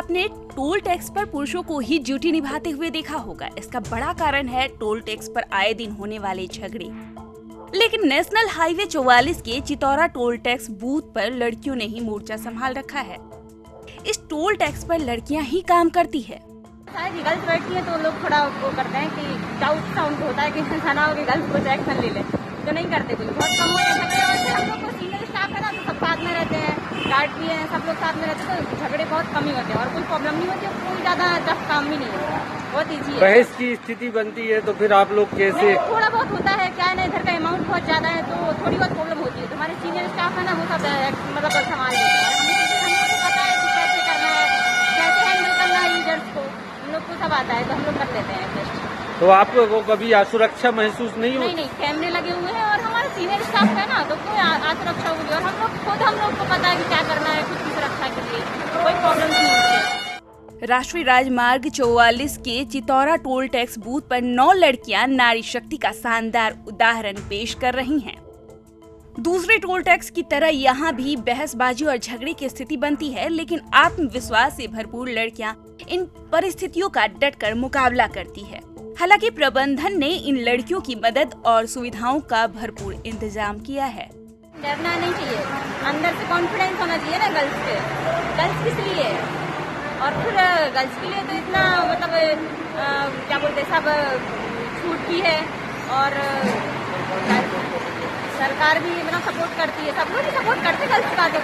आपने toll tax पर पुरुषों को ही ड्यूटी निभाते हुए देखा होगा। इसका बड़ा कारण है टोल टैक्स पर आए दिन होने वाले झगड़े। लेकिन नेशनल हाईवे 44 के चितौरा टोल टैक्स बूथ पर लड़कियों ने ही मोर्चा संभाल रखा है। इस टोल टैक्स पर लड़कियां ही काम करती है। शायद गर्ल्स बैठती है तो लोग थोड़ा वो करते हैं कि डाउट साउंड होता है कि थाना हो कि गर्ल्स को एक्शन ले ले, तो नहीं करते कोई, बहुत कम होते हैं। हम लोग को सीनियर स्टाफ है ना, तो सब साथ में रहते हैं, गार्ड भी हैं, सब लोग साथ में रहते हैं, तो झगड़े बहुत कम ही होते हैं और कोई प्रॉब्लम नहीं होती है, कोई ज्यादा टफ काम भी नहीं होता, बहुत ईजी है। बहस की स्थिति बनती है तो फिर आप लोग कैसे? थोड़ा बहुत होता है, क्या है ना, इधर का अमाउंट बहुत ज्यादा है तो थोड़ी बहुत प्रॉब्लम होती है। तो हमारे सीनियर स्टाफ है ना, वो सब मतलब संभाल लेते हैं। हम लोग को पता है कि कैसे करना है, कैसे हैंडल करना है यूजर्स को, हम लोग को सब आता है, तो हम लोग कर लेते हैं एडजस्ट। तो आप लोगों को कभी असुरक्षा महसूस नहीं होती? नहीं, कैमरे लगे हुए हैं और हमारे सीनियर स्टाफ है ना, तो कोई असुरक्षा होगी और हम लोग को पता है कि क्या करना है, खुद की सुरक्षा के लिए कोई प्रॉब्लम नहीं होती। राष्ट्रीय राजमार्ग 44 के चितौरा टोल टैक्स बूथ पर 9 लड़कियां नारी शक्ति का शानदार उदाहरण पेश कर रही हैं। दूसरे टोल टैक्स की तरह यहाँ भी बहसबाजी और झगड़े की स्थिति बनती है, लेकिन आत्मविश्वास से भरपूर लड़कियां इन परिस्थितियों का डटकर मुकाबला करती है। हालांकि प्रबंधन ने इन लड़कियों की मदद और सुविधाओं का भरपूर इंतजाम किया है। डरना नहीं चाहिए, अंदर से कॉन्फिडेंस होना चाहिए ना गर्ल्स के। गर्ल्स किस लिए है? और फिर गर्ल्स के लिए तो इतना मतलब क्या बोलते हैं, सब छूट भी है और सरकार भी मतलब सपोर्ट करती है, सब लोग ही सपोर्ट करते हैं गर्ल्स का। तो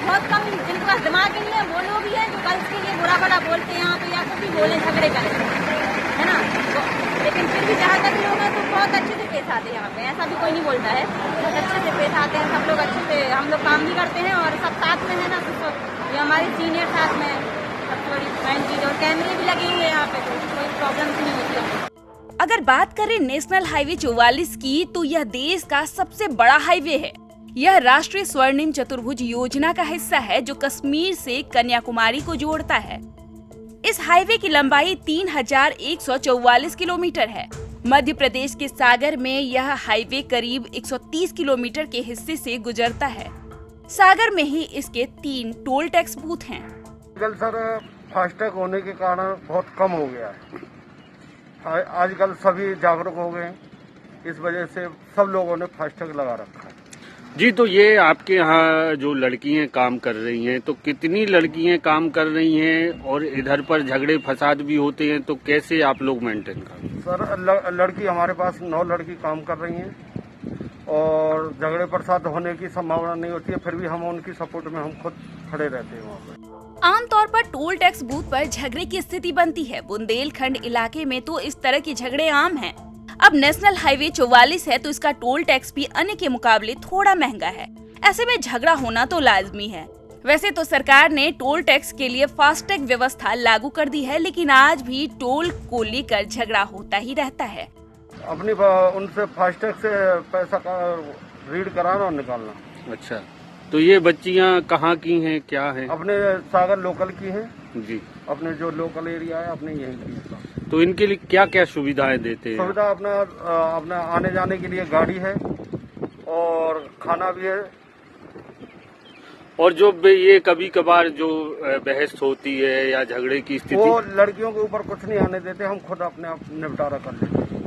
बहुत कम जिनके पास दिमाग नहीं है वो लोग भी है जो गर्ल्स के लिए बुरा बड़ा बोलते हैं यहाँ पे, या कुछ भी बोले, झगड़े करें, है ना। लेकिन फिर भी जहाँ तक लोग हैं तो बहुत अच्छे से पेश आते हैं यहाँ पे, ऐसा भी कोई नहीं बोलता है, बहुत अच्छे से पेश आते हैं सब लोग, अच्छे से हम लोग काम भी करते हैं और सब साथ में है ना। ये हमारे सीनियर साथ में सबसे बड़ी मेन चीज, और कैमरे भी लगे हुए हैं यहाँ पे, तो कोई प्रॉब्लम नहीं होती है। अगर बात करें नेशनल हाईवे 44 की, तो यह देश का सबसे बड़ा हाईवे है। यह राष्ट्रीय स्वर्णिम चतुर्भुज योजना का हिस्सा है जो कश्मीर से कन्याकुमारी को जोड़ता है। इस हाईवे की लंबाई 3144 किलोमीटर है। मध्य प्रदेश के सागर में यह हाईवे करीब 130 किलोमीटर के हिस्से से गुजरता है। सागर में ही इसके 3 टोल टैक्स बूथ हैं। आजकल सर फास्टैग होने के कारण बहुत कम हो गया है। आजकल सभी जागरूक हो गए, इस वजह से सब लोगों ने फास्टैग लगा रखा है। जी, तो ये आपके यहाँ जो लड़कियां काम कर रही हैं, तो कितनी लड़कियां काम कर रही हैं और इधर पर झगड़े फसाद भी होते हैं, तो कैसे आप लोग मेंटेन करते हैं? सर लड़की हमारे पास 9 लड़की काम कर रही हैं और झगड़े फसाद होने की संभावना नहीं होती है, फिर भी हम उनकी सपोर्ट में हम खुद खड़े रहते हैं वहाँ पर। आमतौर पर टोल टैक्स बूथ पर झगड़े की स्थिति बनती है। बुंदेलखंड इलाके में तो इस तरह के झगड़े आम हैं। अब नेशनल हाईवे 44 है तो इसका टोल टैक्स भी अन्य के मुकाबले थोड़ा महंगा है। ऐसे में झगड़ा होना तो लाजमी है। वैसे तो सरकार ने टोल टैक्स के लिए फास्टैग व्यवस्था लागू कर दी है, लेकिन आज भी टोल को लेकर झगड़ा होता ही रहता है। अपनी उनसे फास्टैग से पैसा का रीड कराना और निकालना। अच्छा, तो ये बच्चियां कहाँ की हैं, क्या हैं? अपने सागर लोकल की हैं जी, अपने जो लोकल एरिया है अपने यहीं की। तो इनके लिए क्या क्या सुविधाएं देते हैं? सुविधा अपना आने जाने के लिए गाड़ी है और खाना भी है। और जो ये कभी कभार जो बहस होती है या झगड़े की स्थिति, वो लड़कियों के ऊपर कुछ नहीं आने देते, हम खुद अपने आप निपटारा कर लेते हैं।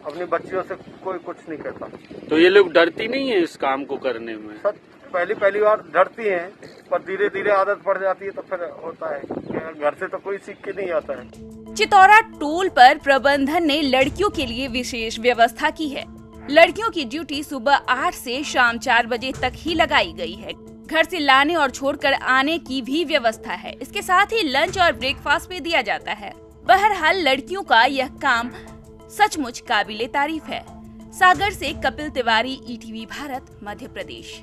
अपनी बच्चियों से कोई कुछ नहीं कहता। तो ये लोग डरती नहीं है इस काम को करने में? सर पहली बार डरती हैं, पर धीरे धीरे आदत पड़ जाती है तो फिर होता है कि घर से तो कोई सीख के नहीं आता है। चितौरा टोल पर प्रबंधन ने लड़कियों के लिए विशेष व्यवस्था की है। लड़कियों की ड्यूटी सुबह 8 से शाम 4 बजे तक ही लगाई गई है। घर से लाने और छोड़कर आने की भी व्यवस्था है। इसके साथ ही लंच और ब्रेकफास्ट भी दिया जाता है। बहरहाल लड़कियों का यह काम सचमुच काबिले तारीफ है। सागर से कपिल तिवारी, ETV भारत, मध्य प्रदेश।